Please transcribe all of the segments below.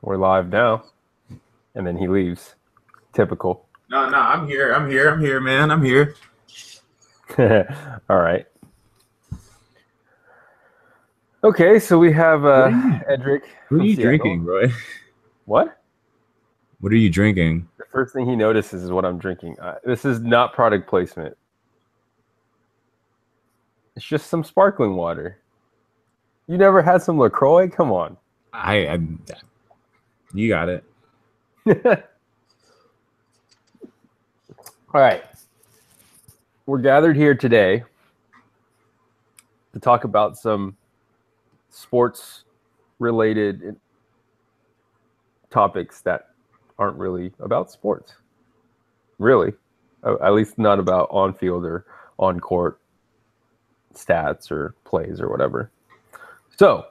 We're live now. And then he leaves. Typical. No, I'm here, man. I'm here. All right. Okay, so we have What are you Edric what are from you Seattle. drinking, Roy? What? What are you drinking? The first thing he notices is what I'm drinking. This is not product placement. It's just some sparkling water. You never had some LaCroix? Come on. I you got it. All right. We're gathered here today to talk about some sports related topics that aren't really about sports. Really. At least not about on field or on court stats or plays or whatever. So,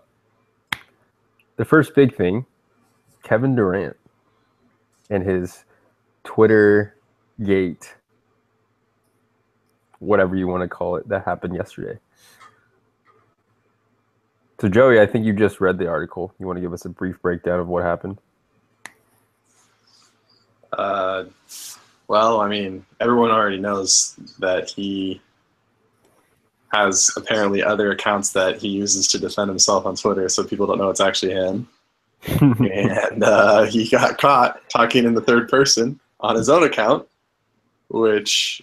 the first big thing, Kevin Durant and his Twitter gate, whatever you want to call it, that happened yesterday. So, Joey, I think you just read the article. You want to give us a brief breakdown of what happened? Well, I mean, everyone already knows that he has apparently other accounts that he uses to defend himself on Twitter, so people don't know it's actually him. And he got caught talking in the third person on his own account, which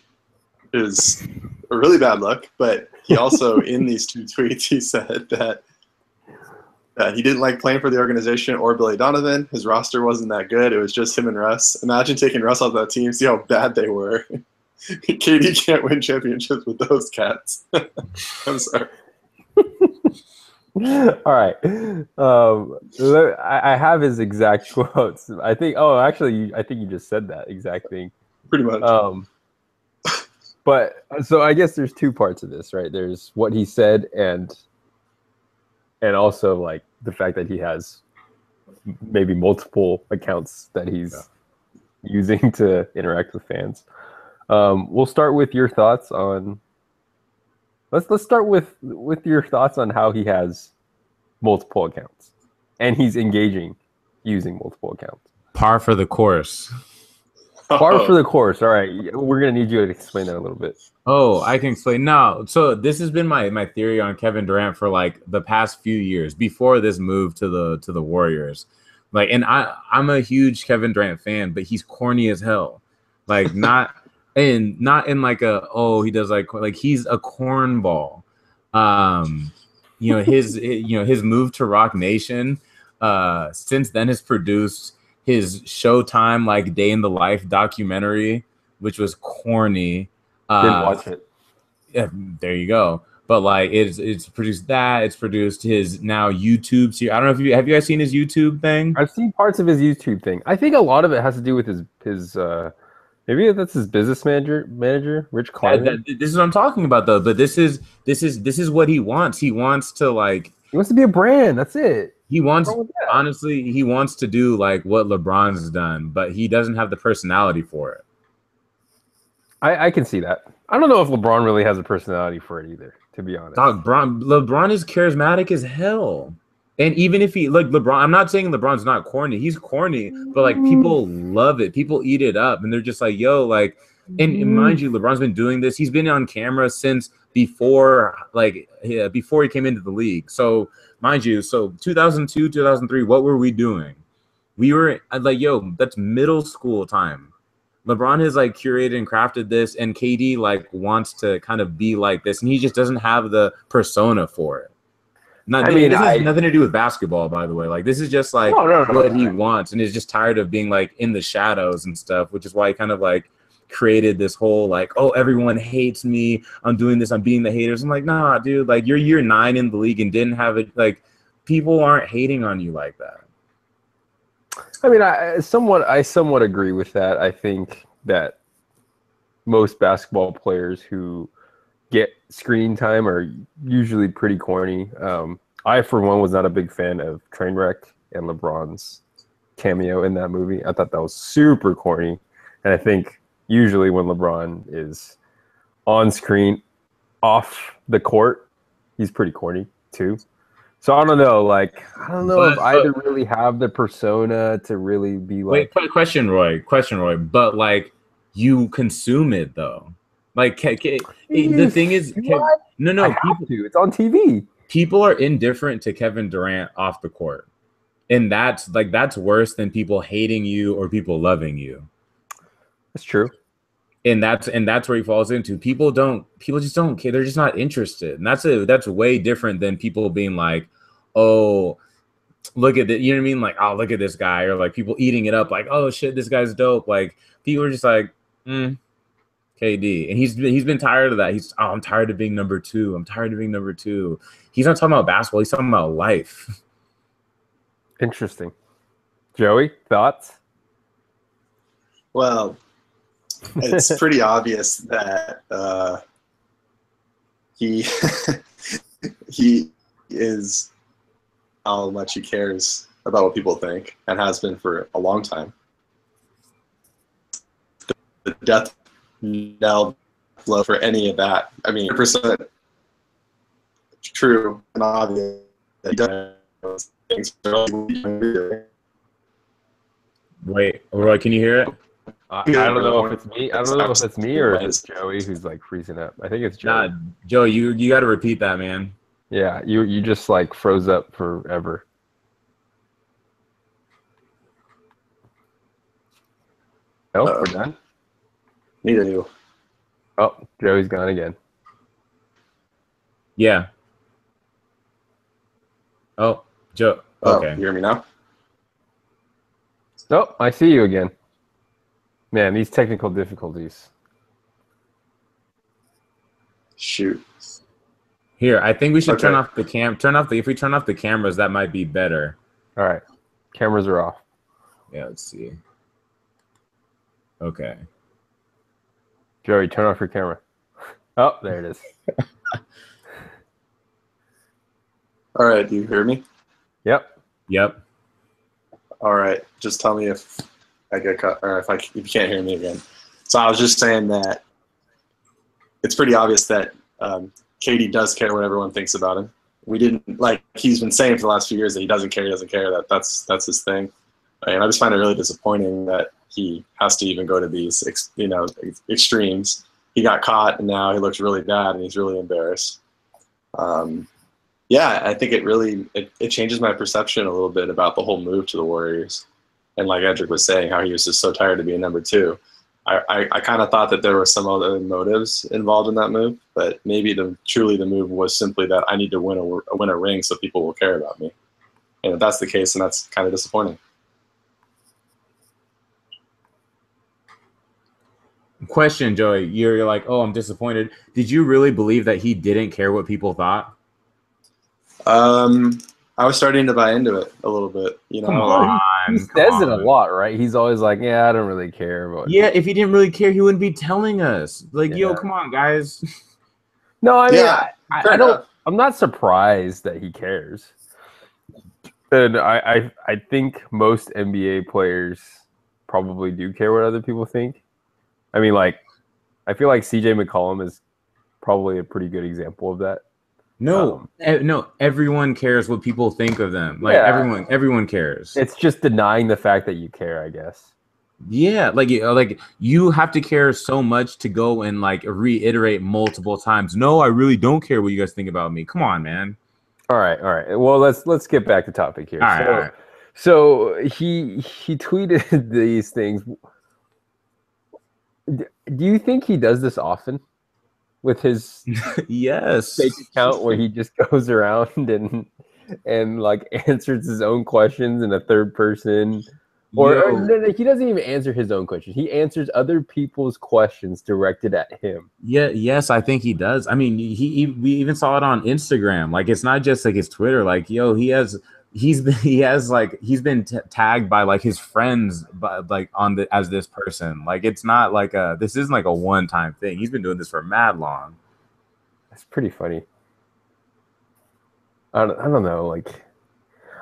is a really bad look. But he also, in these two tweets, he said that he didn't like playing for the organization or Billy Donovan. His roster wasn't that good. It was just him and Russ. Imagine taking Russ off that team, see how bad they were. KD can't win championships with those cats. I'm sorry. All right. I have his exact quotes. I think. Oh, actually, I think you just said that exact thing. Pretty much. But so I guess there's two parts of this, right? There's what he said, and also like the fact that he has maybe multiple accounts that he's using to interact with fans. We'll start with your thoughts on. Let's start with your thoughts on how he has multiple accounts and he's engaging using multiple accounts. Par for the course. Par for the course. All right, we're gonna need you to explain that a little bit. Oh, I can explain now. So this has been my theory on Kevin Durant for like the past few years before this move to the Warriors. Like, and I'm a huge Kevin Durant fan, but he's corny as hell. Like not in like a he does like he's a cornball. His move to Rock Nation since then has produced his Showtime like Day in the Life documentary, which was corny. Didn't watch it. Yeah, there you go. But like it's produced that. It's produced his now YouTube series. I don't know if have you guys seen his YouTube thing? I've seen parts of his YouTube thing. I think a lot of it has to do with his maybe that's his business manager, Rich Kleiman. This is what I'm talking about though. But this is what he wants. He wants to be a brand. That's it. He wants to do like what LeBron's done, but he doesn't have the personality for it. I can see that. I don't know if LeBron really has a personality for it either, to be honest. LeBron is charismatic as hell. And even if he LeBron, I'm not saying LeBron's not corny. He's corny, but like people love it. People eat it up, and they're just like, "Yo, like." And mind you, LeBron's been doing this. He's been on camera since before he came into the league. So mind you, 2002, 2003, what were we doing? We were like, "Yo, that's middle school time." LeBron has like curated and crafted this, and KD like wants to kind of be like this, and he just doesn't have the persona for it. This has nothing to do with basketball, by the way. Like this is just like what he wants, and is just tired of being like in the shadows and stuff, which is why he kind of like created this whole like, oh, everyone hates me. I'm doing this. I'm beating the haters. I'm like, nah, dude. Like you're year 9 in the league and didn't have it. Like people aren't hating on you like that. I mean, I somewhat agree with that. I think that most basketball players who get screen time are usually pretty corny. I, for one, was not a big fan of Trainwreck and LeBron's cameo in that movie. I thought that was super corny. And I think usually when LeBron is on screen, off the court, he's pretty corny too. So I don't know. Like I don't know if But- either really have the persona to really be like. Wait, question, Roy. But like, you consume it though. Like, the thing is, What? no, I have to. It's on TV. people are indifferent to Kevin Durant off the court, and that's worse than people hating you or people loving you. That's true. And that's where he falls into. People just don't care. They're just not interested, and that's way different than people being like, oh, look at it, you know what I mean? Like, oh, look at this guy, or like people eating it up, like, oh shit, this guy's dope. Like people are just like, KD, and he's been tired of that. I'm tired of being number two. I'm tired of being number two. He's not talking about basketball. He's talking about life. Interesting. Joey, thoughts? Well, it's pretty obvious that he he is how much he cares about what people think and has been for a long time. The death knell blow for any of that. I mean, 100% true and obvious that he does things. Wait, Roy, can you hear it? I don't know if it's me. I don't know if it's me or if it's Joey who's like freezing up. I think it's Joey. Nah, Joe, you got to repeat that, man. Yeah, you just like froze up forever. Oh, we're done. Neither do. Oh, Joey's gone again. Yeah. Oh, Joe. Okay. You hear me now? Oh, I see you again. Man, these technical difficulties. Shoot. Here, I think we should Okay. turn off the if we turn off the cameras, that might be better. All right, cameras are off. Yeah, let's see. Okay. Joey, turn off your camera. Oh, there it is. All right, do you hear me? Yep. Yep. All right, just tell me if I get cut or if you can't hear me again. So I was just saying that it's pretty obvious that Katie does care what everyone thinks about him. We didn't like he's been saying for the last few years that he doesn't care. That's his thing, and I just find it really disappointing that he has to even go to these extremes. He got caught and now he looks really bad and he's really embarrassed. Yeah, I think it changes my perception a little bit about the whole move to the Warriors. And like Edric was saying, how he was just so tired of being number two. I kind of thought that there were some other motives involved in that move, but maybe truly the move was simply that I need to win a ring so people will care about me. And if that's the case, then that's kind of disappointing. Question, Joey. You're like, oh, I'm disappointed. Did you really believe that he didn't care what people thought? I was starting to buy into it a little bit. Come on. He says it a lot, right? He's always like, "Yeah, I don't really care." But Yeah, if he didn't really care, he wouldn't be telling us. Like, yo, come on, guys. No, I mean, Yeah, I fair don't. enough. I'm not surprised that he cares. And I think most NBA players probably do care what other people think. I mean, like, I feel like CJ McCollum is probably a pretty good example of that. No, no, everyone cares what people think of them. Like Yeah. everyone cares. It's just denying the fact that you care, I guess. Yeah, like you have to care so much to go and like reiterate multiple times. No, I really don't care what you guys think about me. Come on, man. All right. Well, let's get back to topic here. All right. So he tweeted these things. Do you think he does this often with his Yes. fake account where he just goes around and like answers his own questions in a third person? Or no, he doesn't even answer his own questions. He answers other people's questions directed at him. Yeah, yes, I think he does. I mean, we even saw it on Instagram. Like, it's not just like his Twitter. Like, yo, he's been tagged by like his friends, but like as this person. Like, it's not like this isn't like a one-time thing. He's been doing this for mad long. That's pretty funny. I don't know. Like,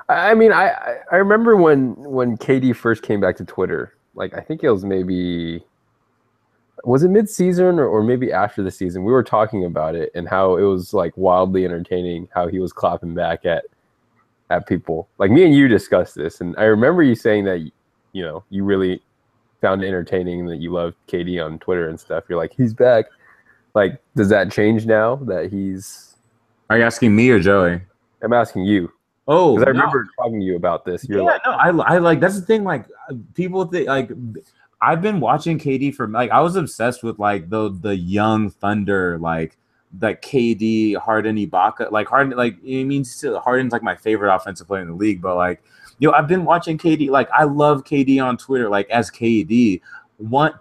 I mean, I remember when KD first came back to Twitter. Like, I think it was was it mid-season or maybe after the season? We were talking about it and how it was like wildly entertaining how he was clapping back at at people. Like me and you discussed this, and I remember you saying that you really found it entertaining, that you loved KD on Twitter and stuff. You're like, he's back. Like, does that change now that he's? Are you asking me or Joey? I'm asking you. Oh, because I remember talking to you about this. You're like, no, I like, that's the thing. Like, people think, like, I've been watching KD for, like, I was obsessed with like the young Thunder, like KD, Harden, Ibaka. Like Harden, like it means Harden's like my favorite offensive player in the league. But like, I've been watching KD. Like, I love KD on Twitter. Like, as KD.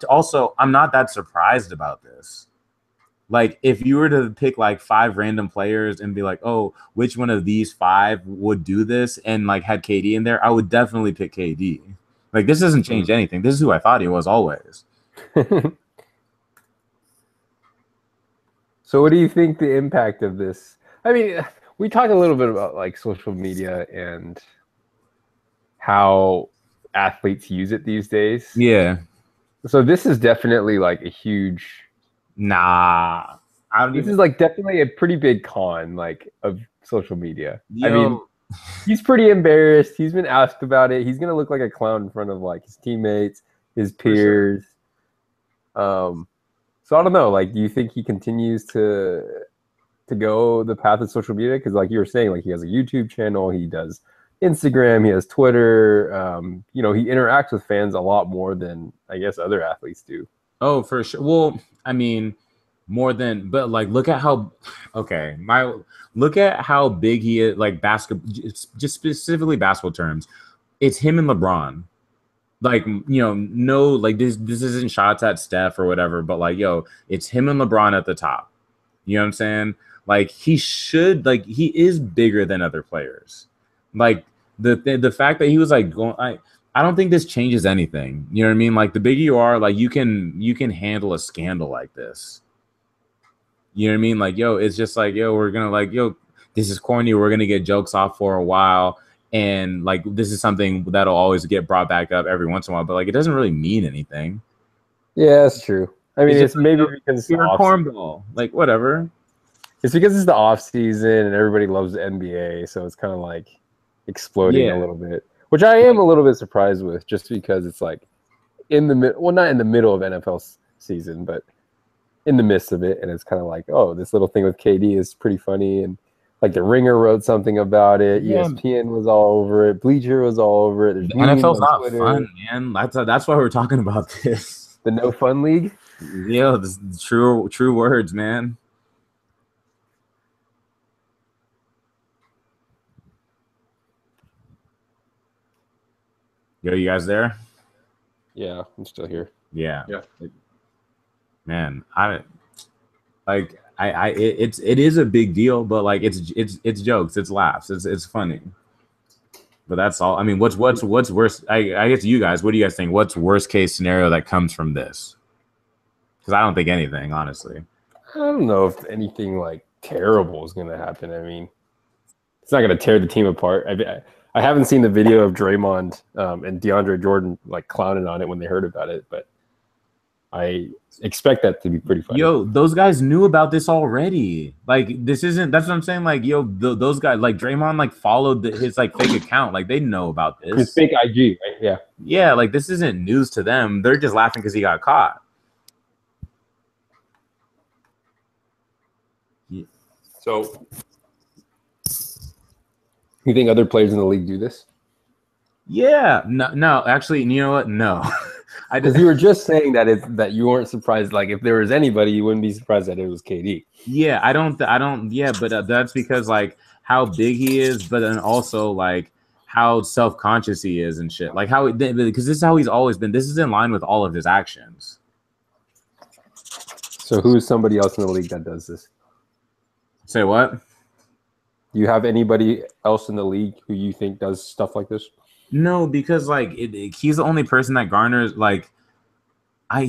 Also, I'm not that surprised about this. Like, if you were to pick like 5 random players and be like, oh, which one of these 5 would do this, and like had KD in there, I would definitely pick KD. Like, this doesn't change anything. This is who I thought he was always. So what do you think the impact of this? I mean, we talked a little bit about like social media and how athletes use it these days. Yeah. So this is definitely like a huge... Nah. This is like definitely a pretty big con like of social media. I mean, he's pretty embarrassed. He's been asked about it. He's gonna look like a clown in front of like his teammates, his peers. So I don't know. Like, do you think he continues to go the path of social media? Because like you were saying, like he has a YouTube channel, he does Instagram, he has Twitter. He interacts with fans a lot more than I guess other athletes do. Oh, for sure. Well, I mean, more than, but like, look at how big he is. Like basketball, just specifically basketball terms, it's him and LeBron. Like, no, like this isn't shots at Steph or whatever, but like, it's him and LeBron at the top. You know what I'm saying? Like, he is bigger than other players. Like the fact that he was like going, I don't think this changes anything. You know what I mean? Like, the bigger you are, like you can handle a scandal like this. You know what I mean? Like, it's just like, we're gonna like, this is corny. We're gonna get jokes off for a while. And like, this is something that'll always get brought back up every once in a while, but like, it doesn't really mean anything. Yeah, that's true. I mean, it's maybe because you're a cornball, like whatever. It's because it's the off season and everybody loves the NBA, so it's kind of like exploding a little bit, which I am a little bit surprised with, just because it's like in the not in the middle of NFL season, but in the midst of it, and it's kind of like, oh, this little thing with KD is pretty funny, and like the Ringer wrote something about it. Yeah. ESPN was all over it. Bleacher was all over it. The NFL's not fun, man. That's why we're talking about this. The no fun league. Yeah, true words, man. Yo, you guys there? Yeah, I'm still here. Yeah. Yeah. Man, it is a big deal, but like it's jokes, it's laughs, it's funny. But that's all. I mean, what's worse? I guess you guys, what do you guys think? What's worst case scenario that comes from this? Because I don't think anything, honestly. I don't know if anything like terrible is going to happen. I mean, it's not going to tear the team apart. I haven't seen the video of Draymond and DeAndre Jordan like clowning on it when they heard about it, but I expect that to be pretty funny. Yo, those guys knew about this already. Like, this isn't. That's what I'm saying. Like, those guys, like Draymond, like followed his like fake account. Like, they know about this. His fake IG, right? Yeah. Yeah, like this isn't news to them. They're just laughing because he got caught. Yeah. So, you think other players in the league do this? Yeah. No. Actually, you know what? No. Because you were just saying that you weren't surprised. Like, if there was anybody, you wouldn't be surprised that it was KD. Yeah, I don't. Yeah, but that's because like how big he is, but then also like how self-conscious he is and shit. Like because this is how he's always been. This is in line with all of his actions. So who is somebody else in the league that does this? Say what? Do you have anybody else in the league who you think does stuff like this? No, because like he's the only person that garners like I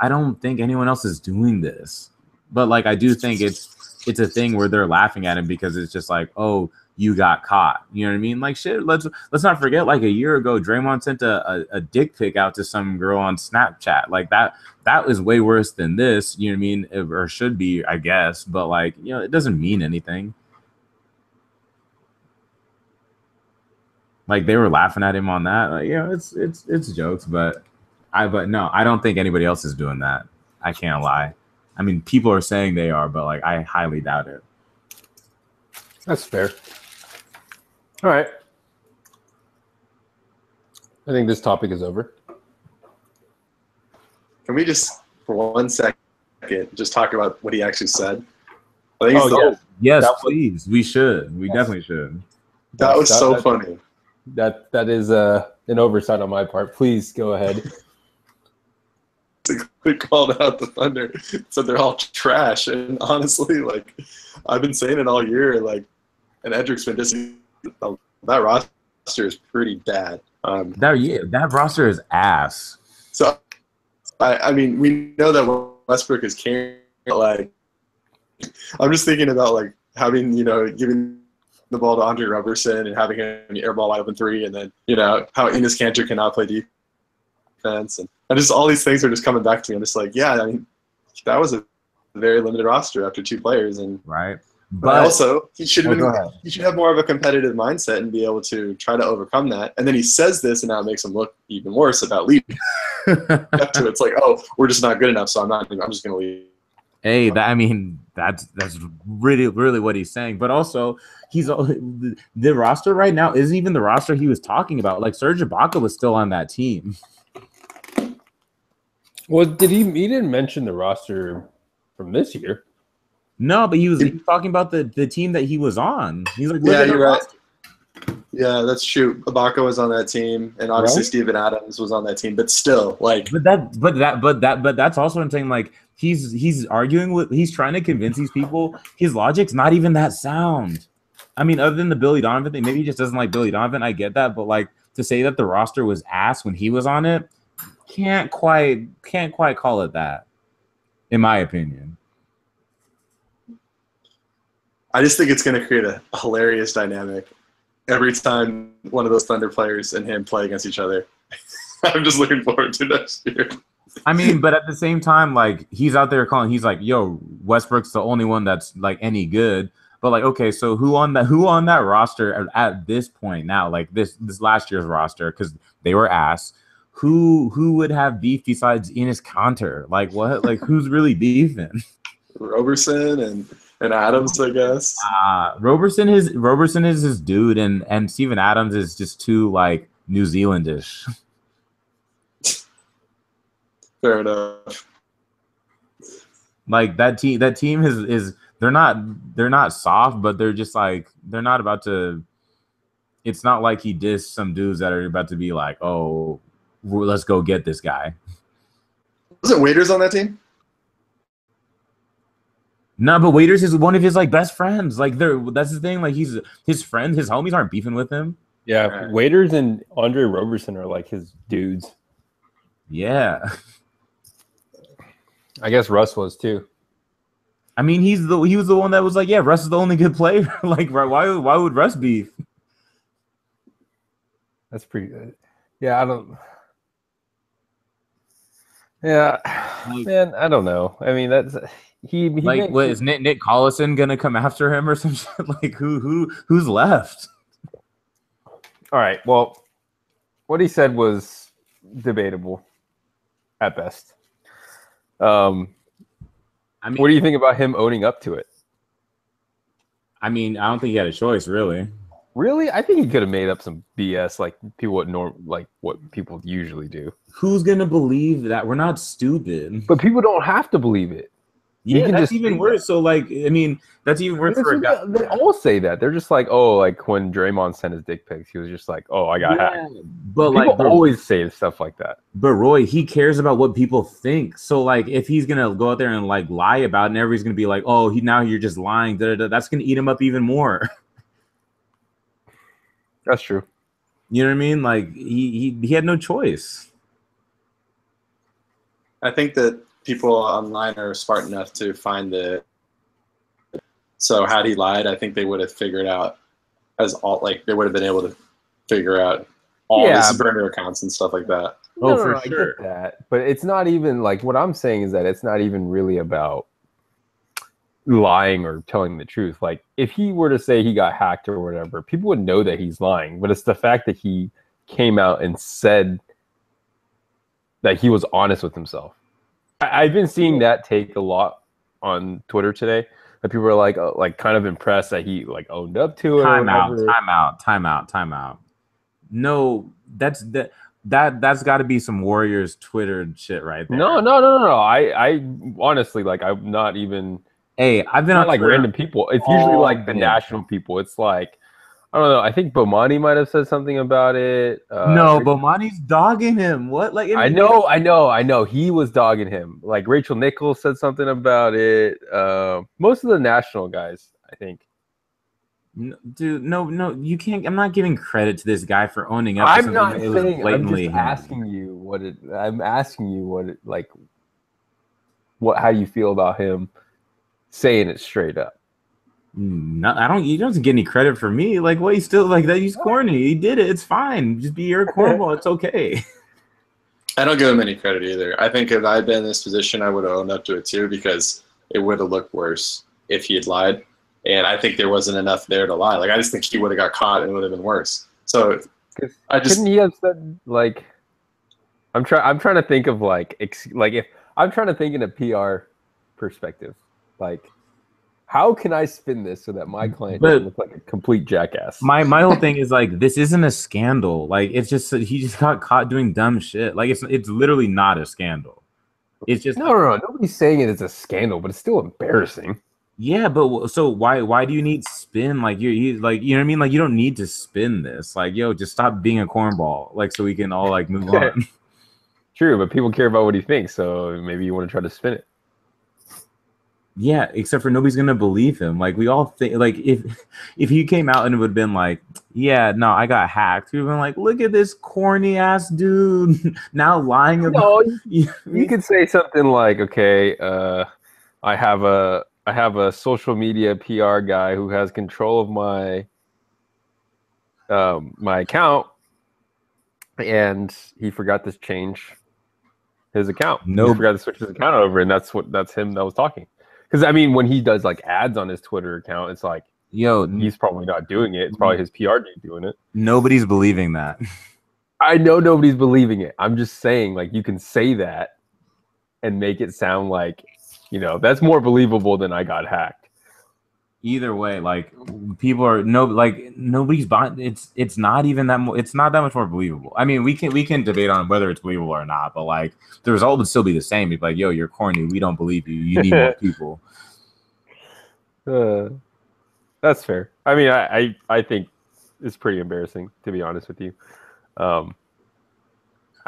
don't think anyone else is doing this. But like I do think it's a thing where they're laughing at him because it's just like, oh, you got caught. You know what I mean? Like shit, let's not forget like a year ago Draymond sent a dick pic out to some girl on Snapchat. Like that was way worse than this, you know what I mean? Or should be, I guess, but like, it doesn't mean anything. Like they were laughing at him on that. Like, yeah, it's jokes, but no, I don't think anybody else is doing that. I can't lie. I mean, people are saying they are, but like I highly doubt it. That's fair. All right. I think this topic is over. Can we just, for 1 second, just talk about what he actually said? I think Yes, please. We should. We definitely should. That was so funny. That is an oversight on my part. Please go ahead. They called out the Thunder, said they're all trash, and honestly, like I've been saying it all year, like, and Edric's been disagreeing. That roster is pretty bad. That roster is ass. So, I mean, we know that Westbrook is carrying. Like, I'm just thinking about like having giving the ball to Andre Roberson and having him airball wide open three, and then how Enes Kanter cannot play defense, and just all these things are just coming back to me. I'm just like, yeah, I mean, that was a very limited roster after 2 players, and right. But also, he should have more of a competitive mindset and be able to try to overcome that. And then he says this, and now it makes him look even worse about leaving. Up to it's like, oh, we're just not good enough, so I'm just going to leave. Hey, that's really, really what he's saying. But also, the roster right now isn't even the roster he was talking about. Like Serge Ibaka was still on that team. Well, he didn't mention the roster from this year. No, but he was talking about the team that he was on. He's like, yeah, you're right. Yeah, that's true. Ibaka was on that team, and obviously Steven Adams was on that team. But still, like, but that's also what I'm saying. Like, he's arguing he's trying to convince these people his logic's not even that sound. I mean, other than the Billy Donovan thing, maybe he just doesn't like Billy Donovan. I get that, but like to say that the roster was ass when he was on it, can't quite call it that, in my opinion. I just think it's going to create a hilarious dynamic every time one of those Thunder players and him play against each other. I'm just looking forward to next year. I mean, but at the same time, like, he's out there calling. He's like, "Yo, Westbrook's the only one that's like any good." But like, okay, so who on that roster at this point now, like this last year's roster, because they were ass. Who would have beef besides Enes Kanter? Like what? Like who's really beefing? Roberson and Adams, I guess. Roberson is his dude, and Steven Adams is just too like New Zealandish. Fair enough. Like that team is they're not soft, but they're just like they're not about to. It's not like he dissed some dudes that are about to be like, oh, let's go get this guy. Wasn't Waiters on that team? No, but Waiters is one of his like best friends. Like that's the thing. Like he's his friend, his homies aren't beefing with him. Yeah, Waiters and Andre Roberson are like his dudes. Yeah, I guess Russ was too. I mean, he was the one that was like, yeah, Russ is the only good player. Like, why would Russ beef? That's pretty good. Yeah, I don't. Yeah, man, I don't know. I mean, that's he like, what is Nick Collison gonna come after him or some shit? Like, who's left? All right. Well, what he said was debatable at best. I mean, what do you think about him owning up to it? I mean, I don't think he had a choice, really. Really? I think he could have made up some BS like what people usually do. Who's gonna believe that? We're not stupid. But people don't have to believe it. Yeah, that's even worse. So, like, I mean, that's even worse for a guy. They all say that. They're just like, oh, like when Draymond sent his dick pics, he was just like, oh, I got hacked. But people always say stuff like that. But Roy, he cares about what people think. So, like, if he's gonna go out there and like lie about it, and everybody's gonna be like, oh, now you're just lying. That's gonna eat him up even more. That's true. You know what I mean? Like he had no choice. I think that people online are smart enough to find the. So had he lied, I think they would have figured out they would have been able to figure out all his burner accounts and stuff like that. No, for sure. I get that. But it's not even like what I'm saying is that it's not even really about lying or telling the truth. Like if he were to say he got hacked or whatever, people would know that he's lying. But it's the fact that he came out and said that he was honest with himself. I've been seeing that take a lot on Twitter today. That people are like kind of impressed that he like owned up to it. Time out. No, that's got to be some Warriors Twitter shit right there. No. I honestly like I'm not even. Hey, I've been not on like Twitter random people. It's usually like the national people. It's like I don't know. I think Bomani might have said something about it. No, Bomani's dogging him. What? Like I know. He was dogging him. Like Rachel Nichols said something about it. Most of the national guys, I think. No, dude, no, you can't. I'm not giving credit to this guy for owning up. I'm not it was saying. blatantly I'm just asking you what it. I'm asking you what it like. How you feel about him saying it straight up? No, I don't. He doesn't get any credit for me. Like, what? He's still like that. He's corny. He did it. It's fine. Just be your cornball. It's okay. I don't give him any credit either. I think if I'd been in this position, I would have owned up to it too, because it would have looked worse if he had lied. And I think there wasn't enough there to lie. Like, I just think he would have got caught and it would have been worse. So couldn't he have said like? I'm trying to think of like if I'm trying to think in a PR perspective, like. How can I spin this so that my client doesn't look like a complete jackass? My whole thing is like, this isn't a scandal. Like, it's just he just got caught doing dumb shit. Like, it's literally not a scandal. It's just no. Nobody's saying it is a scandal, but it's still embarrassing. Yeah, but so why do you need spin? Like you like, you know what I mean? Like, you don't need to spin this. Like, yo, just stop being a cornball. Like, so we can all like move on. True, but people care about what he thinks, so maybe you want to try to spin it. Yeah, except for nobody's gonna believe him. Like, we all think, like, if he came out and it would have been like, yeah, no, I got hacked, we've been like, look at this corny ass dude now lying about. No, you could say something like, okay, I have a social media PR guy who has control of my my account, and he forgot to change his account. He forgot to switch his account over, and that's him that was talking. Because I mean, when he does like ads on his Twitter account, it's like, yo, he's probably not doing it. It's probably his PR dude doing it. Nobody's believing that. I know nobody's believing it. I'm just saying, like, you can say that and make it sound like, you know, that's more believable than I got hacked. Either way, like, people are nobody's buying. It's not even that. It's not that much more believable. I mean, we can debate on whether it's believable or not, but like the result would still be the same. It's like, yo, you're corny. We don't believe you. You need more people. That's fair. I mean, I think it's pretty embarrassing, to be honest with you. I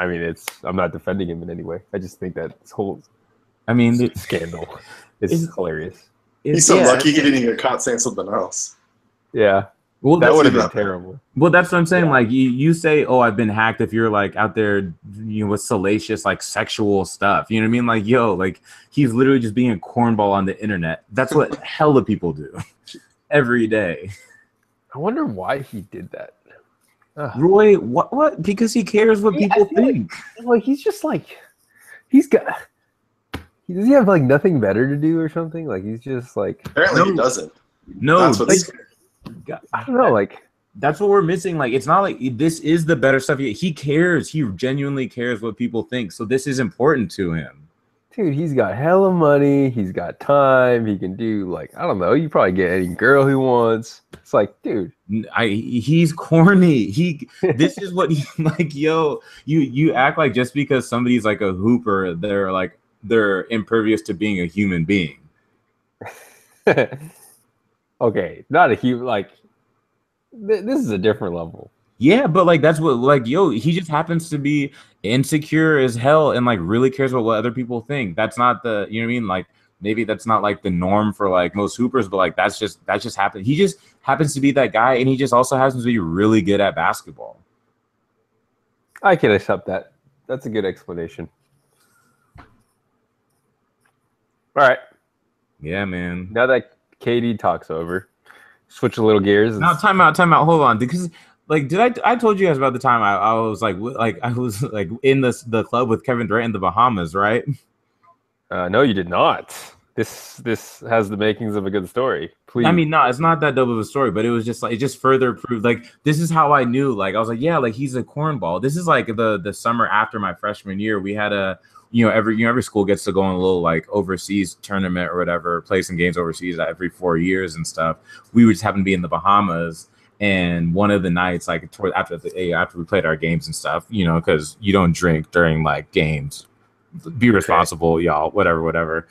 mean, I'm not defending him in any way. I just think that this whole scandal is hilarious. He's so lucky he didn't get caught saying something else. Yeah. Well, that would have been terrible. Well, that's what I'm saying. Yeah. Like, you say, oh, I've been hacked if you're like out there, you know, with salacious like sexual stuff. You know what I mean? Like, yo, like he's literally just being a cornball on the internet. That's what hella people do every day. I wonder why he did that. Roy, what? Because he cares what people think. Like he's just like does he have like nothing better to do or something? Like he's just like apparently he doesn't. No, that's like, I don't know. Like that's what we're missing. Like it's not like this is the better stuff. He cares. He genuinely cares what people think. So this is important to him. Dude, he's got hella money. He's got time. He can do like I don't know. You probably get any girl he wants. It's like, dude, he's corny. This is what he like. Yo, you act like just because somebody's like a hooper, they're impervious to being a human being. Okay, not a human. Like this is a different level. Yeah, but like that's what like yo, he just happens to be insecure as hell and like really cares about what other people think. That's not the, you know what I mean? Like maybe that's not like the norm for like most hoopers, but like that's just happened. He just happens to be that guy, and he just also happens to be really good at basketball. I can accept that. That's a good explanation. All right. Yeah, man. Now that KD talk's over, switch a little gears. Now, time out. Hold on, because like, I told you guys about the time I was like I was like in the club with Kevin Durant in the Bahamas, right? No, you did not. this has the makings of a good story. Please. I mean, no, it's not that dope of a story, but it was just like, it just further proved, like, this is how I knew. Like, I was like, yeah, like, he's a cornball. This is like the summer after my freshman year. We had every school gets to go on a little like overseas tournament or whatever, play some games overseas every 4 years and stuff. We would just happen to be in the Bahamas, and one of the nights, like after we played our games and stuff, because you don't drink during like games. Be responsible, y'all. Whatever.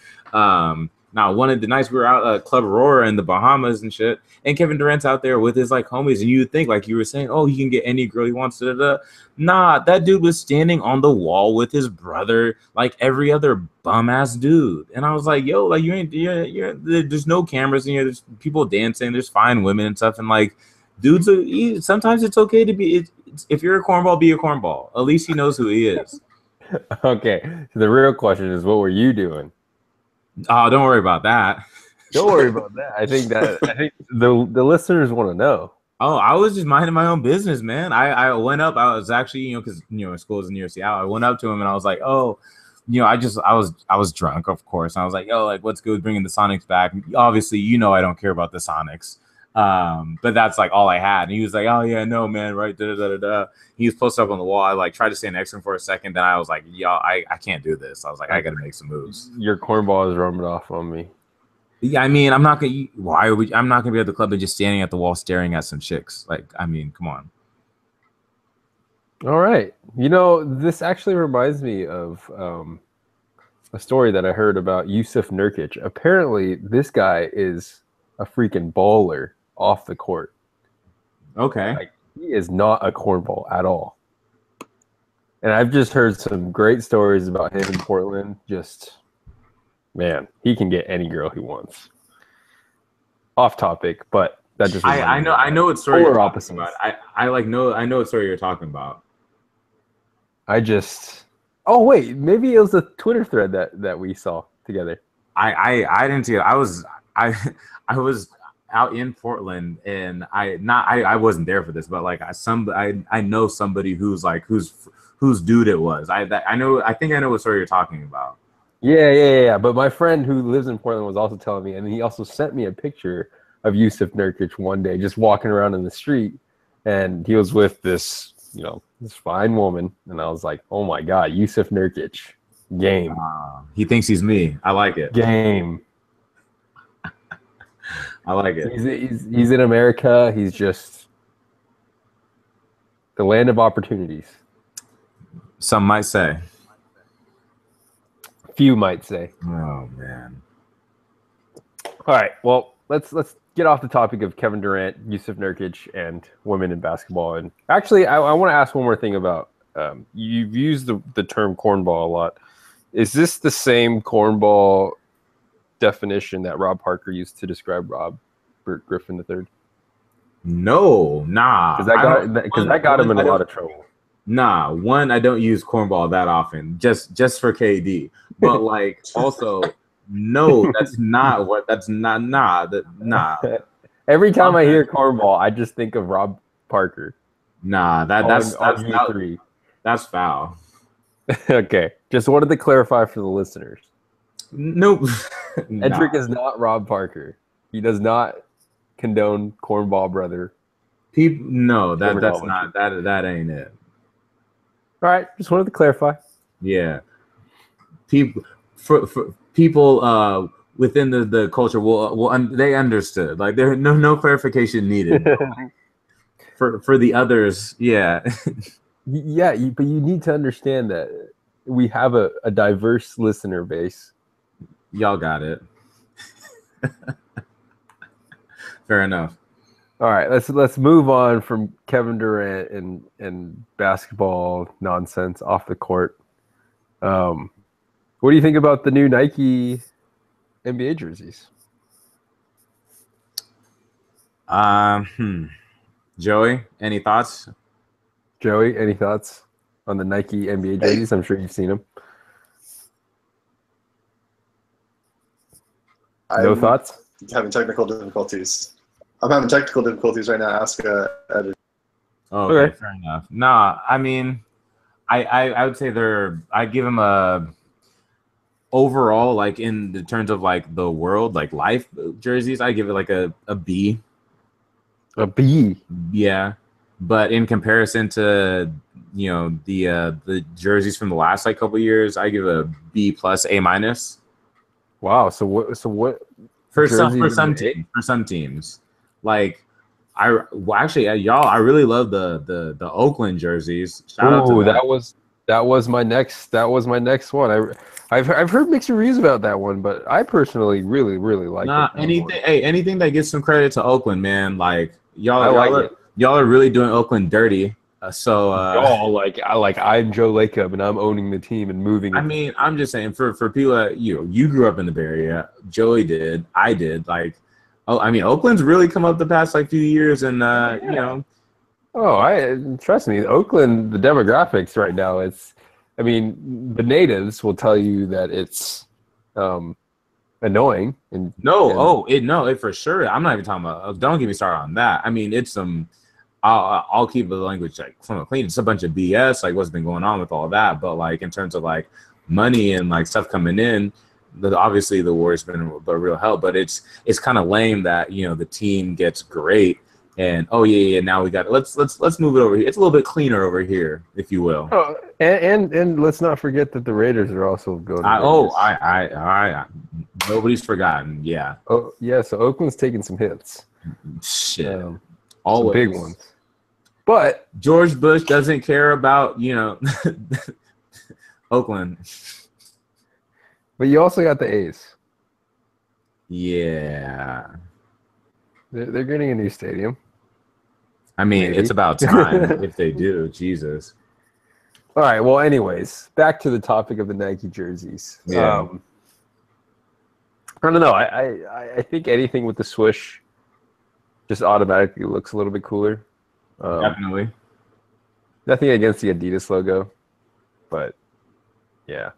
Now, one of the nights we were out at Club Aurora in the Bahamas and shit, and Kevin Durant's out there with his like homies, and you would think, like you were saying, oh, he can get any girl he wants. Nah, that dude was standing on the wall with his brother, like every other bum ass dude. And I was like, yo, like there's no cameras, and there's people dancing, there's fine women and stuff, and like dudes. Sometimes it's okay to be. If you're a cornball, be a cornball. At least he knows who he is. Okay, so the real question is, what were you doing? Oh, don't worry about that. Don't worry about that. I think the listeners want to know. Oh, I was just minding my own business, man. I went up. I was actually, because school is near Seattle. I went up to him and I was like, oh, I was drunk, of course. And I was like, yo, like, what's good with bringing the Sonics back? Obviously, I don't care about the Sonics. But that's like all I had. And he was like, oh yeah, no, man, right. He was posted up on the wall. I like tried to stand next to him for a second. Then I was like, y'all, I can't do this. I was like, I got to make some moves. Your cornball is rubbing off on me. Yeah, I mean, I'm not gonna be at the club and just standing at the wall staring at some chicks. Like, I mean, come on. All right. This actually reminds me of a story that I heard about Yusuf Nurkic. Apparently, this guy is a freaking baller off the court. Okay. Like, he is not a cornball at all. And I've just heard some great stories about him in Portland. Just, man, he can get any girl he wants. Off topic, but that just I know what story you're talking about. I know what story you're talking about. Oh wait, maybe it was a Twitter thread that we saw together. I didn't see it. I was out in Portland, and I wasn't there for this, but like I know somebody whose dude it was. I think I know what story you're talking about. Yeah. But my friend who lives in Portland was also telling me, and he also sent me a picture of Yusuf Nurkic one day just walking around in the street, and he was with this fine woman, and I was like, oh my god, Yusuf Nurkic, game. He thinks he's me. I like it. Game. I like it. He's in America. He's just the land of opportunities. Some might say. Few might say. Oh man. All right. Well, let's get off the topic of Kevin Durant, Yusuf Nurkic, and women in basketball. And actually, I want to ask one more thing about. You've used the term cornball a lot. Is this the same cornball definition that Rob Parker used to describe Robert Griffin III? No, nah. Because that got him in a lot of trouble. Nah, one, I don't use cornball that often, just for KD. But like, also, no, nah. Every time I hear cornball, I just think of Rob Parker. Nah, that's foul. Okay, just wanted to clarify for the listeners. Nope. Edric is not Rob Parker. He does not condone cornball brother. No, that's not that ain't it. All right, just wanted to clarify. Yeah, people within the culture they understood. Like there no clarification needed. for the others, yeah. Yeah, but you need to understand that we have a diverse listener base. Y'all got it. Fair enough. All right, let's move on from Kevin Durant and basketball nonsense off the court. What do you think about the new Nike NBA jerseys? Joey, any thoughts? Joey, any thoughts on the Nike NBA jerseys? I'm sure you've seen them. No thoughts? Having technical difficulties. I'm having technical difficulties right now. Ask editor. Oh, okay, fair enough. Nah, I mean, I would say I give them a overall, like in the terms of like the world, like life jerseys, I give it like a B. A B. Yeah, but in comparison to the jerseys from the last like couple years, I give it a B plus A minus. Wow. So what? For jerseys some is it A? teams, like I y'all, I really love the Oakland jerseys. Shout out to Ooh, that. that was my next one. I've heard mixed reviews about that one, but I personally really like it. Anything that gets some credit to Oakland, man. Like I like it. y'all are really doing Oakland dirty. I'm Joe Lacob and I'm owning the team and moving it. I mean, I'm just saying for people that you grew up in the Bay Area, Joey did, I did. Like, I mean, Oakland's really come up the past like few years, and trust me, Oakland, the demographics right now, the natives will tell you that it's annoying. It for sure. I'm not even talking about. Don't get me started on that. I mean, it's some. I'll keep the language like from a clean. It's a bunch of BS, like what's been going on with all that. But like in terms of like money and like stuff coming in, obviously the Warriors been a real help. But it's kind of lame that the team gets great and now we got let's move it over here. It's a little bit cleaner over here, if you will. Oh, and let's not forget that the Raiders are also going. Nobody's forgotten. Yeah. Oh yeah. So Oakland's taking some hits. Shit. All big ones. But George Bush doesn't care about, Oakland. But you also got the A's. Yeah. They're getting a new stadium. I mean, It's about time if they do. Jesus. All right. Well, anyways, back to the topic of the Nike jerseys. Yeah. I don't know. I think anything with the swoosh just automatically looks a little bit cooler. Definitely. Nothing against the Adidas logo, but yeah.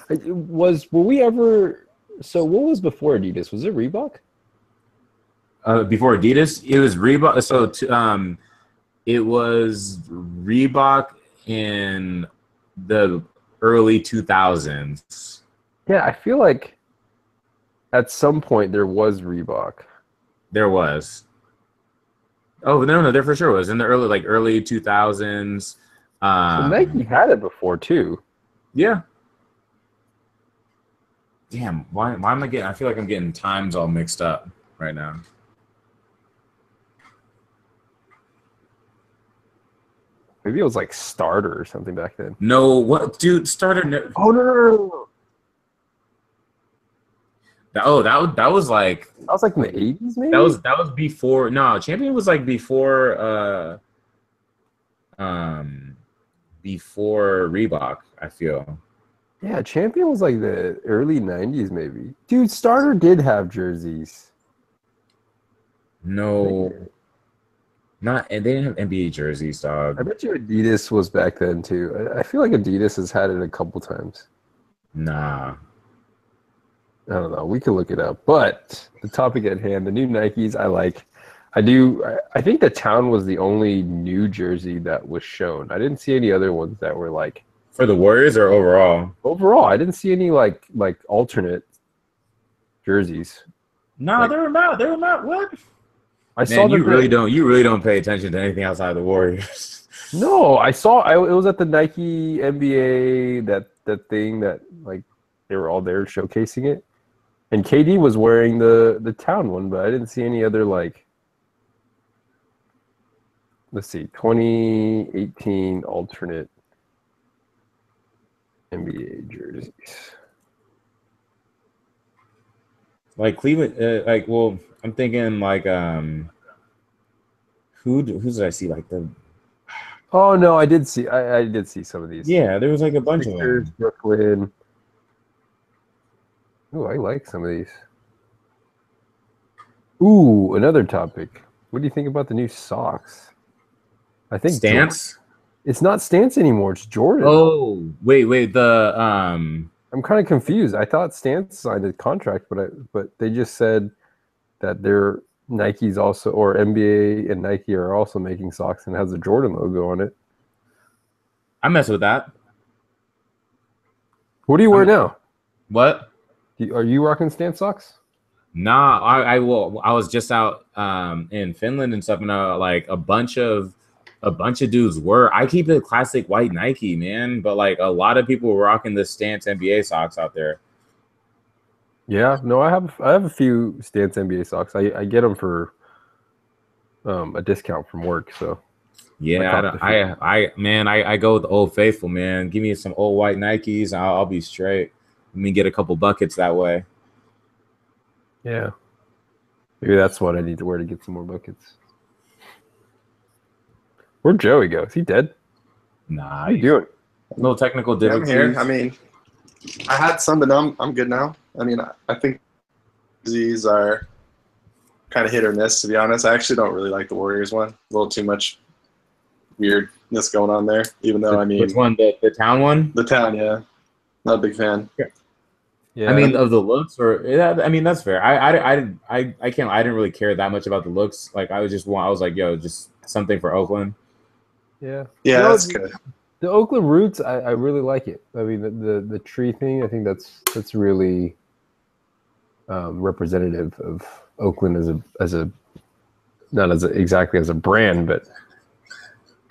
Were we ever? So what was before Adidas? Was it Reebok? Before Adidas, it was Reebok. So it was Reebok in the early 2000s. Yeah, I feel like at some point there was Reebok. There was. Oh no, there for sure was in the early 2000s. So Nike had it before too. Yeah. Damn, why am I getting? I feel like I'm getting times all mixed up right now. Maybe it was like Starter or something back then. No, what, dude? Starter. No. Oh no. That was like in the 80s, maybe. That was before. No, Champion was like before. Before Reebok, I feel. Yeah, Champion was like the early 90s, maybe. Dude, Starter did have jerseys. No, they didn't have NBA jerseys, dog. I bet you Adidas was back then too. I feel like Adidas has had it a couple times. Nah. I don't know. We could look it up. But the topic at hand, the new Nikes, I like. I think the Town was the only new jersey that was shown. I didn't see any other ones that were like. For the Warriors or overall? Overall, I didn't see any like alternate jerseys. No, they were not. What? You really don't pay attention to anything outside of the Warriors. No, I saw. It was at the Nike NBA that thing that like they were all there showcasing it, and KD was wearing the Town one, but I didn't see any other like. Let's see, 2018 alternate NBA jerseys. Like Cleveland, I'm thinking like who did I see like the? Oh no, I did see some of these. Yeah, there was like a bunch of them. Brooklyn. Ooh, I like some of these. Ooh, another topic. What do you think about the new socks? I think Stance. It's not Stance anymore. It's Jordan. Oh, wait. The I'm kind of confused. I thought Stance signed a contract, but they just said that their Nike's also, or NBA and Nike are also making socks and has a Jordan logo on it. I mess with that. What do you wear now? What? Are you rocking stance socks? Nah, I will. I was just out in Finland and stuff, and like a bunch of dudes were. I keep it classic white Nike, man, but like a lot of people were rocking the Stance NBA socks out there. Yeah, no, I have a few Stance NBA socks. I get them for a discount from work, so I Yeah, I copped don't. a few. I go with the Old Faithful, man. Give me some old white Nikes, and I'll be straight. Let me get a couple buckets that way. Yeah, maybe that's what I need to wear to get some more buckets. Where'd Joey go? Is he dead? Nah, What are you doing? little technical Yeah, I'm here. difficulties. I mean, I had some, but now I'm good now. I mean, I think these are kind of hit or miss, to be honest. I actually don't really like the Warriors one. A little too much weirdness going on there, even though, I Which mean, one? The town one? the town, yeah, not a big fan. Yeah, I mean, of the looks, or yeah, I mean that's fair. I can't. I didn't really care that much about the looks. Like I was like, yo, just something for Oakland. yeah. Yeah, No, that's good. the Oakland roots, I really like it. I mean, the tree thing, I think that's really representative of Oakland as a not as exactly as a brand, but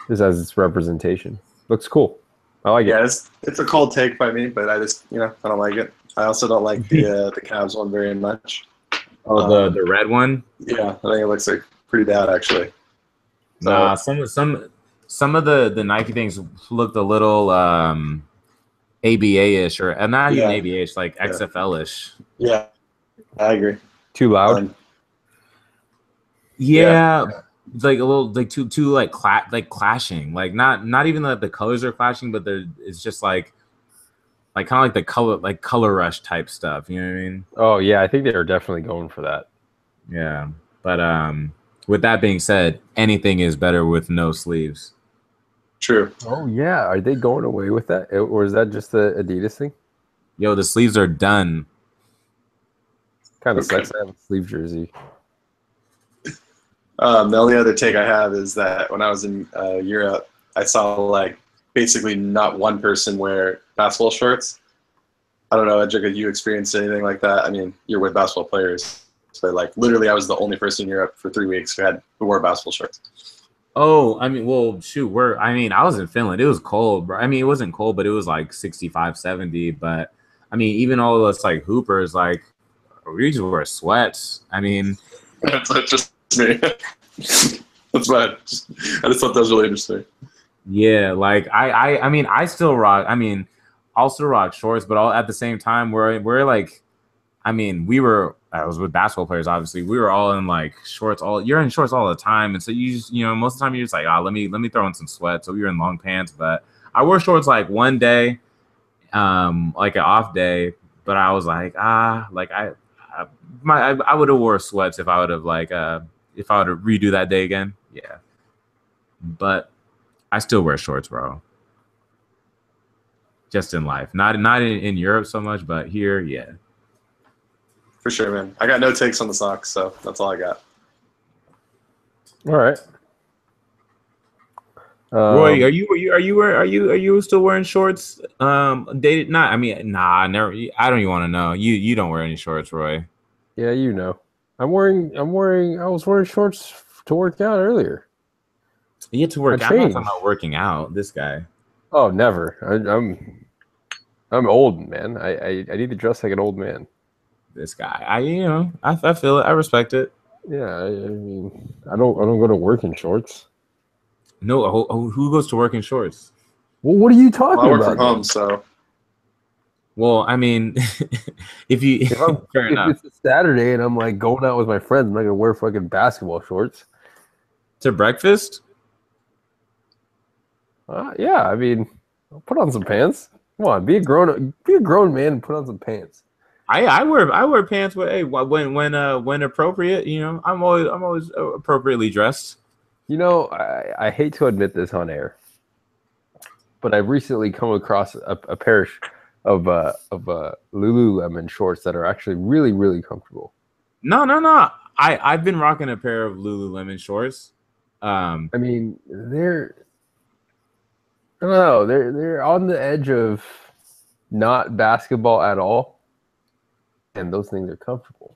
just as its representation. Looks cool. I like Yeah, it. it's a cold take by me, but I just, I don't like it. I also don't like the Cavs one very much. Oh, the red one. Yeah, I think it looks like pretty bad actually. So, Nah, some of the Nike things looked a little ABA-ish, or not even yeah, ABA-ish, like XFL-ish. yeah, I agree. Too loud. Yeah, it's like a little like too like clashing. Like not even that the colors are clashing, but it's just like kind of like the color rush type stuff. You know what I mean? Oh yeah, I think they are definitely going for that. Yeah. But with that being said, anything is better with no sleeves. True. Oh yeah, are they going away with that, or is that just the Adidas thing? Yo, the sleeves are done. Kind of Okay. sucks to have a sleeve jersey. The only other take I have is that when I was in Europe, I saw like basically not one person wear basketball shorts. I don't know, Edric, if you experienced anything like that. I mean, you're with basketball players, but like literally, I was the only person in Europe for 3 weeks who wore basketball shorts. Oh, I mean, well, shoot, I was in Finland. It was cold, bro. I mean, it wasn't cold, but it was like 65, 70. But I mean, even all of us like hoopers, like we just wear sweats. I mean, That's just me. That's bad. I just thought that was really interesting. yeah, like I mean, I still rock. I mean, I'll still rock shorts, but all at the same time, we're like, I mean, I was with basketball players, obviously. We were all in like shorts. You're in shorts all the time, and so you just, most of the time you're just like, let me throw in some sweat. So we were in long pants, but I wore shorts like one day, like an off day. But I was like, like I would have wore sweats if I would have redo that day again. Yeah, but I still wear shorts, bro. Just in life, not in Europe so much, but here, yeah. For sure, man. I got no takes on the socks, so that's all I got. All right. Roy, are you still wearing shorts? Dated? Not. I mean, nah. Never. I don't even want to know. You don't wear any shorts, Roy. Yeah, you know. I was wearing shorts to work out earlier. You get to work. I I'm not changed. talking about working out. This guy. Oh, never. I'm old, man. I need to dress like an old man. This guy. I feel it. I respect it. Yeah, I mean, I don't go to work in shorts. No. Who goes to work in shorts? Well, what are you talking Well, I work about? from home, so Well, I mean, if you fair enough. If it's a Saturday and I'm like going out with my friends, I'm not gonna wear fucking basketball shorts. To breakfast? Yeah, I mean, I'll put on some pants. Come on, be a grown man and put on some pants. I wear pants when appropriate. I'm always appropriately dressed. I hate to admit this on air, but I've recently come across a pair of Lululemon shorts that are actually really, really comfortable. No. I've been rocking a pair of Lululemon shorts. I mean, I don't know, they're on the edge of not basketball at all, and those things are comfortable.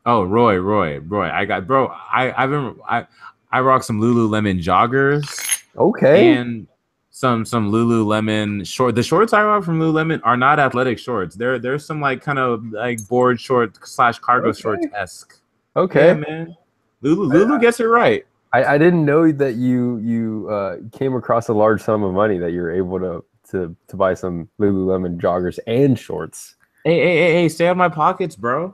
Oh, Roy. I rock some Lululemon joggers. Okay. And some Lululemon short. The shorts I rock from Lululemon are not athletic shorts. There's some like kind of like board short / cargo shorts esque. Okay. Yeah, man. Lulu gets it right. I didn't know that you came across a large sum of money that you're able to buy some Lululemon joggers and shorts. Hey, stay out of my pockets, bro.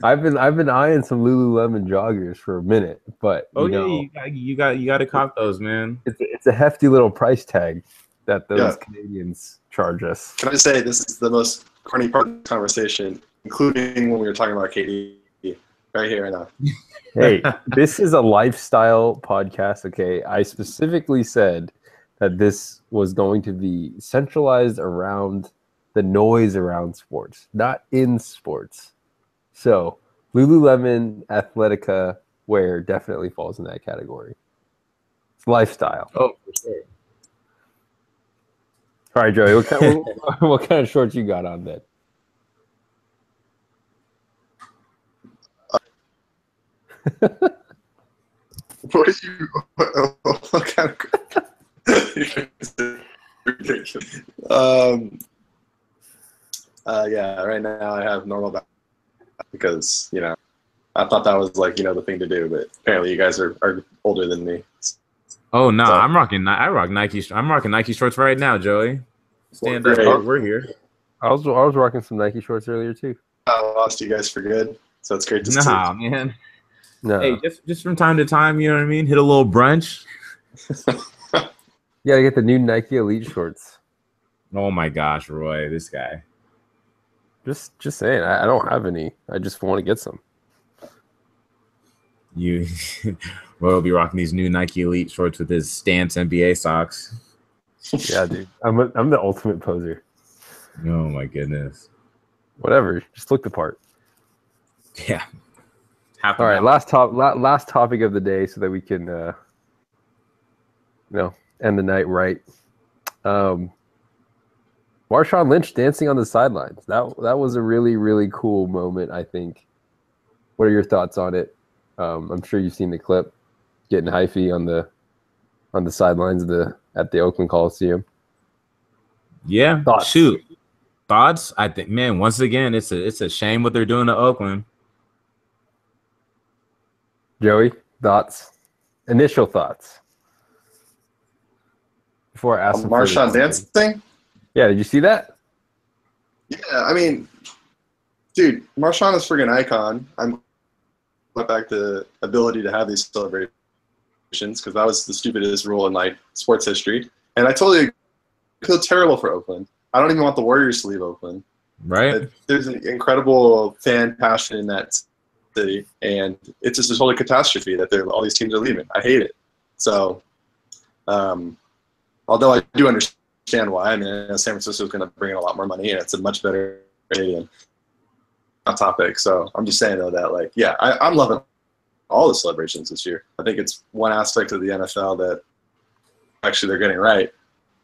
I've been eyeing some Lululemon joggers for a minute, but you got to cop those, man. It's a hefty little price tag that those Canadians charge us. Can I just say this is the most corny part of the conversation, including when we were talking about KD right here and now. Hey, this is a lifestyle podcast, okay? I specifically said that this was going to be centralized around the noise around sports, not in sports. So Lululemon Athletica wear definitely falls in that category. It's lifestyle. Oh, for sure. All right, Joey, what kind of shorts you got on then? What kind of ridiculous. Yeah, right now I have normal back because, I thought that was like, the thing to do, but apparently you guys are older than me. Oh no, I rock Nike. I'm rocking Nike shorts right now, Joey. Stand up, we're here. I was rocking some Nike shorts earlier too. I lost you guys for good, so it's great to see. Nah, man. No. Hey, just from time to time, you know what I mean? Hit a little brunch. You gotta get the new Nike Elite shorts. Oh my gosh, Roy, this guy. Just saying, I don't have any. I just want to get some. Roy will be rocking these new Nike Elite shorts with his Stance NBA socks. Yeah, dude. I'm the ultimate poser. Oh my goodness. Whatever. Just look the part. Yeah. All right, last topic of the day so that we can end the night right. Marshawn Lynch dancing on the sidelines. That was a really, really cool moment, I think. What are your thoughts on it? I'm sure you've seen the clip, getting hyphy on the sidelines at the Oakland Coliseum. Yeah. Thoughts? Shoot. Thoughts? I think, man, once again, it's a shame what they're doing to Oakland. Joey, thoughts? Initial thoughts before I ask him. Marshawn dancing? Yeah, did you see that? Yeah, I mean, dude, Marshawn is friggin' icon. I'm back to ability to have these celebrations because that was the stupidest rule in like sports history. And I totally feel terrible for Oakland. I don't even want the Warriors to leave Oakland. Right? There's an incredible fan passion in that city, and it's just a total catastrophe that all these teams are leaving. I hate it. So, although I do understand why, I mean, San Francisco is going to bring in a lot more money, and it's a much better stadium. Topic. So I'm just saying though that like, yeah, I'm loving all the celebrations this year. I think it's one aspect of the NFL that actually they're getting right.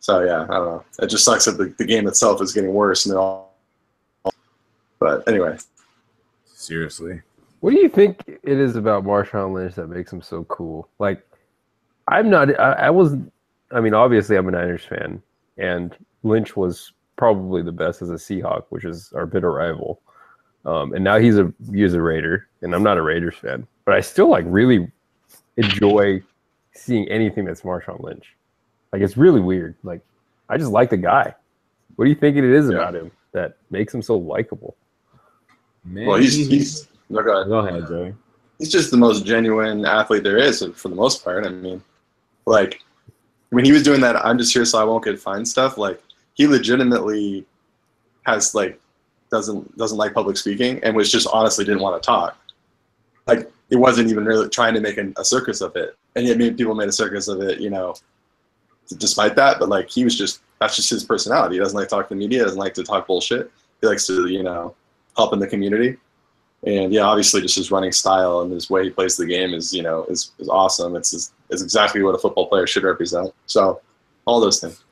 So yeah, I don't know. It just sucks that the game itself is getting worse and they're all. But anyway. Seriously. What do you think it is about Marshawn Lynch that makes him so cool? Like, I mean, obviously I'm a Niners fan, and Lynch was probably the best as a Seahawk, which is our bitter rival. And now he's a Raider, and I'm not a Raiders fan, but I still like really enjoy seeing anything that's Marshawn Lynch. Like, it's really weird. Like, I just like the guy. What do you think it is about him that makes him so likable? Man, well, he's no, go ahead, Joey. He's just the most genuine athlete there is for the most part. I mean, like when he was doing that, I'm just here so I won't get fined stuff. Like, he legitimately has like doesn't like public speaking and was just honestly didn't want to talk. Like, it wasn't even really trying to make a circus of it, and yet people made a circus of it, despite that. But like, that's just his personality. He doesn't like to talk to the media. Doesn't like to talk bullshit. He likes to help in the community. And yeah, obviously just his running style and his way he plays the game is awesome. It's exactly what a football player should represent. So all those things.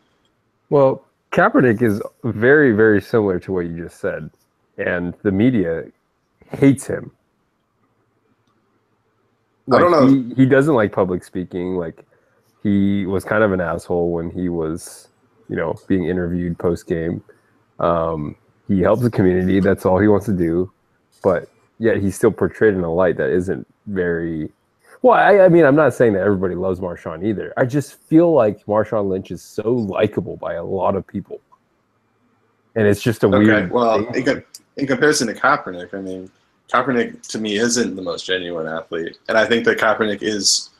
Well, Kaepernick is very, very similar to what you just said, and the media hates him. Like, I don't know. he doesn't like public speaking. Like, he was kind of an asshole when he was, being interviewed post game. He helps the community. That's all he wants to do. But yet he's still portrayed in a light that isn't very well. I mean, I'm not saying that everybody loves Marshawn either. I just feel like Marshawn Lynch is so likable by a lot of people. And it's just a weird well, thing. in comparison to Kaepernick, I mean, Kaepernick to me isn't the most genuine athlete. And I think that Kaepernick is,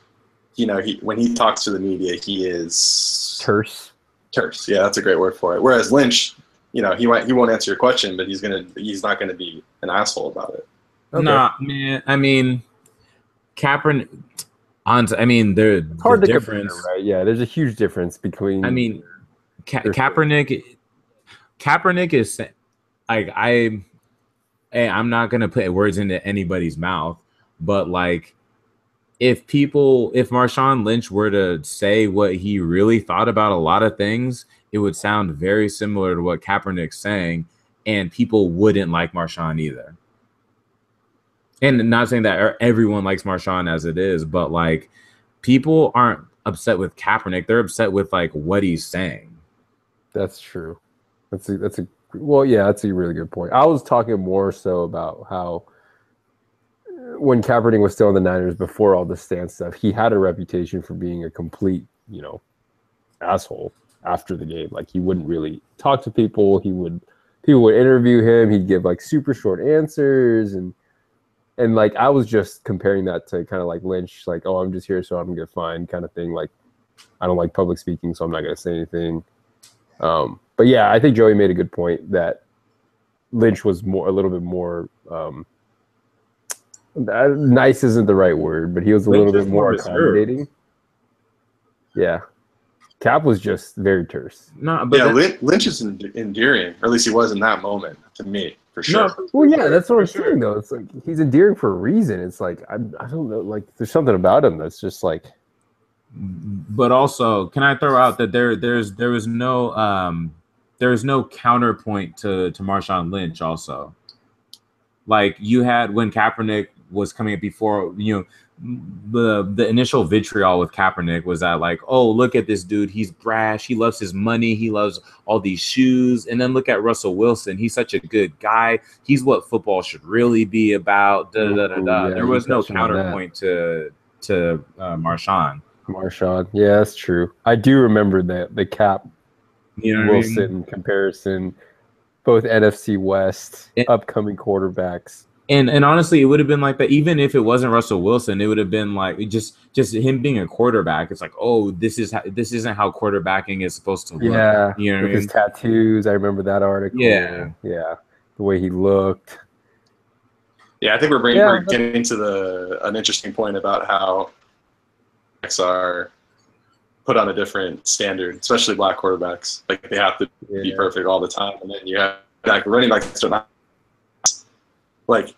when he talks to the media, he is Terse. Terse. Yeah, that's a great word for it. Whereas Lynch, he won't answer your question, but he's not gonna be an asshole about it. Okay. Nah, man. I mean, Kaepernick. The hard to difference, compare, right? Yeah, there's a huge difference between. I mean, Kaepernick is like I'm not gonna put words into anybody's mouth, but like if Marshawn Lynch were to say what he really thought about a lot of things, it would sound very similar to what Kaepernick's saying, and people wouldn't like Marshawn either. And not saying that everyone likes Marshawn as it is, but like people aren't upset with Kaepernick; they're upset with like what he's saying. That's true. That's a really good point. I was talking more so about how when Kaepernick was still in the Niners before all the stance stuff, he had a reputation for being a complete, asshole after the game. Like, he wouldn't really talk to people. People would interview him. He'd give like super short answers, and like I was just comparing that to kind of like Lynch, like, oh, I'm just here so I'm gonna get fined kind of thing. Like, I don't like public speaking, so I'm not gonna say anything. But yeah, I think Joey made a good point that Lynch was a little bit more nice isn't the right word, but he was a little bit more accommodating. Yeah. Cap was just very terse. No, but Lynch is endearing, or at least he was in that moment to me, for sure. No, well, yeah, that's what I'm saying though. It's like he's endearing for a reason. It's like I don't know, like there's something about him that's just like. But also, can I throw out that there's no counterpoint to Marshawn Lynch also. Like you had when Kaepernick was coming up before, the initial vitriol with Kaepernick was that like, oh, look at this dude, he's brash, he loves his money, he loves all these shoes, and then look at Russell Wilson, he's such a good guy, he's what football should really be about. Yeah, there was no counterpoint to Marshawn. Yeah, that's true. I do remember that the Cap Wilson comparison, both NFC West upcoming quarterbacks. And honestly, it would have been like that even if it wasn't Russell Wilson. It would have been like just him being a quarterback. It's like, oh, this isn't how quarterbacking is supposed to look. Yeah, with his tattoos. I remember that article. Yeah, the way he looked. Yeah, I think we're getting to an interesting point about how are put on a different standard, especially black quarterbacks. Like they have to be perfect all the time, and then you have like running backs like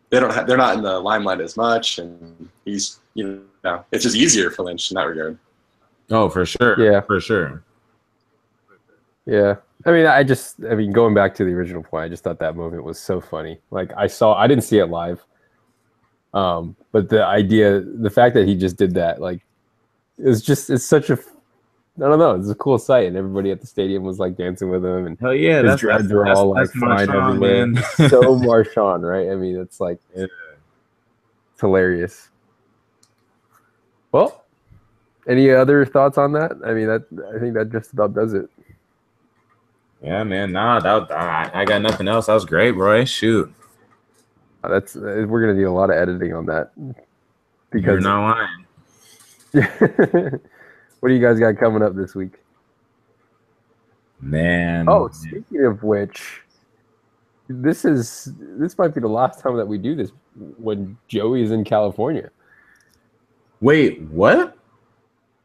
they're not in the limelight as much, and he's it's just easier for Lynch in that regard. Oh, for sure. Yeah, for sure. Yeah, I mean, going back to the original point, I just thought that moment was so funny. Like I didn't see it live. But the fact that he just did that, like, it's such a, I don't know, it's a cool sight, and everybody at the stadium was like dancing with him, and hell yeah, his dreads are all like flying everywhere. Man. So Marshawn, right? I mean, it's like it's hilarious. Well, any other thoughts on that? I mean, I think that just about does it. Yeah, man. I got nothing else. That was great, Roy. Shoot. We're gonna need a lot of editing on that because you're not lying. What do you guys got coming up this week, man? Oh, speaking of which, this might be the last time that we do this when Joey is in California. Wait, what?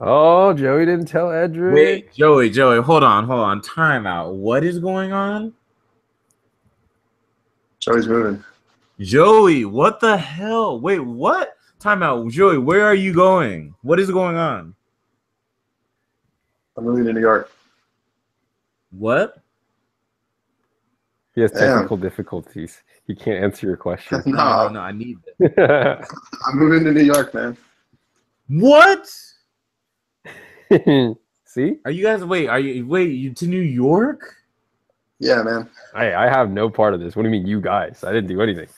Oh, Joey didn't tell Edric. Wait, Joey, hold on, time out. What is going on? Joey's moving. Joey, what the hell? Wait, what? Time out. Joey, where are you going? What is going on? I'm moving to New York. What? He has Damn. technical difficulties. He can't answer your question. No, No. I need this. I'm moving to New York, man. What? See, Are you guys? Wait? You to New York? Yeah, man. I have no part of this. What do you mean, you guys? I didn't do anything.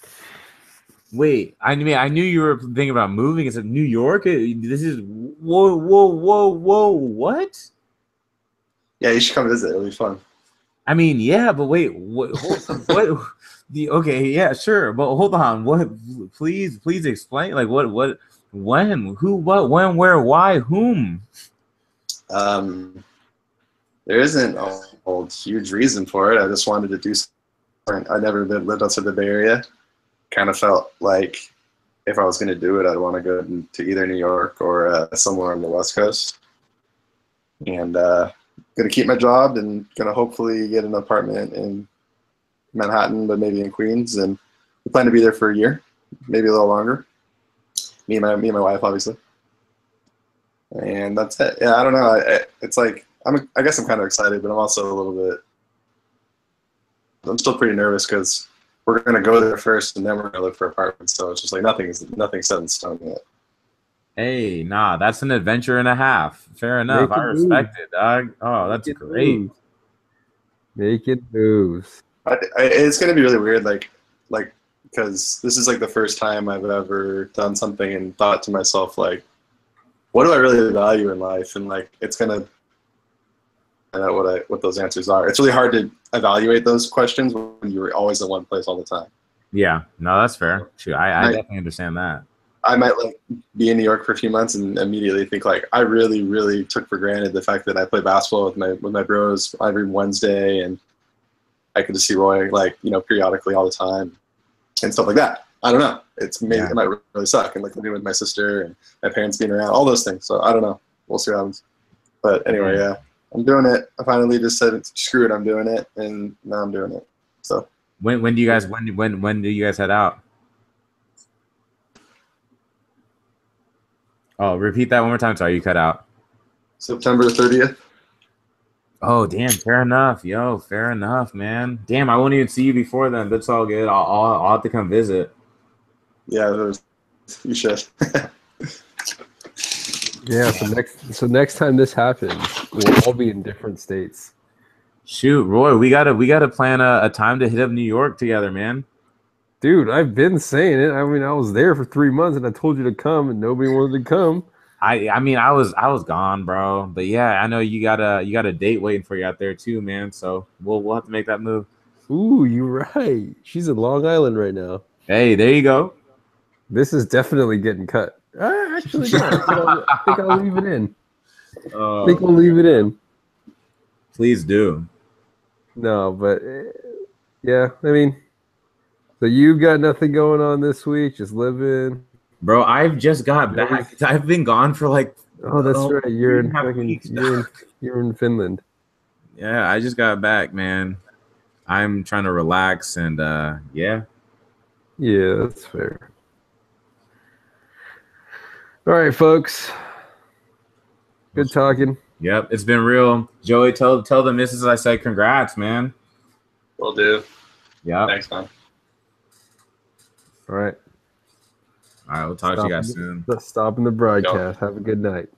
Wait, I mean, I knew you were thinking about moving. It's New York. This is whoa. What? Yeah, you should come visit. It'll be fun. I mean, yeah, but wait, what? Okay, yeah, sure, but hold on. What? Please explain. Like, what? When? Who? What? When? Where? Why? Whom? There isn't a huge reason for it. I just wanted to do something. I never lived outside the Bay Area. Kind of felt like if I was going to do it, I'd want to go to either New York or somewhere on the West Coast. And going to keep my job and going to hopefully get an apartment in Manhattan, but maybe in Queens. And we plan to be there for a year, maybe a little longer. Me and my wife, obviously. And that's it. Yeah, I don't know. It's like I guess I'm kind of excited, but I'm also a little bit. I'm still pretty nervous because we're gonna go there first, and then we're gonna look for apartments. So it's just like nothing's set in stone yet. Hey, nah, that's an adventure and a half. Fair enough. I respect it, dog. Oh, that's great. Making moves. It's gonna be really weird, like because this is like the first time I've ever done something and thought to myself like, what do I really value in life? And like, it's gonna find out what those answers are. It's really hard to evaluate those questions when you're always in one place all the time. Yeah, no, that's fair. Shoot, I definitely understand that. I might like be in New York for a few months and immediately think like I really, really took for granted the fact that I play basketball with my bros every Wednesday and I could just see Roy like, periodically all the time and stuff like that. I don't know. It might really suck. And like living with my sister and my parents being around, all those things. So I don't know. We'll see what happens. But anyway, yeah, I'm doing it. I finally just said, screw it, I'm doing it, and now I'm doing it. So when do you guys head out? Oh, repeat that one more time. Sorry, you cut out. September 30th. Oh, damn. Fair enough. Yo, fair enough, man. Damn, I won't even see you before then. That's all good. I'll have to come visit. Yeah, you should. Yeah. So next time this happens, we'll all be in different states. Shoot, Roy, we gotta plan a time to hit up New York together, man. Dude, I've been saying it. I mean, I was there for 3 months and I told you to come and nobody wanted to come. I mean, I was gone, bro. But yeah, I know you got a date waiting for you out there too, man. So we'll have to make that move. Ooh, you're right. She's in Long Island right now. Hey, there you go. This is definitely getting cut. Actually, no. I think I'll leave it in. I think we'll leave it in. Please do. No, but yeah, I mean, so you got nothing going on this week, just living. Bro, I've just got back. I've been gone for like. Oh, that's right. You're in 3.5 fucking. weeks. You're in Finland. Yeah, I just got back, man. I'm trying to relax and yeah. Yeah, that's fair. All right, folks. Good talking. Yep, it's been real. Joey, tell the missus I said congrats, man. Will do. Yeah. Thanks, man. All right. All right, we'll talk to you guys soon. Stopping the broadcast. Have a good night.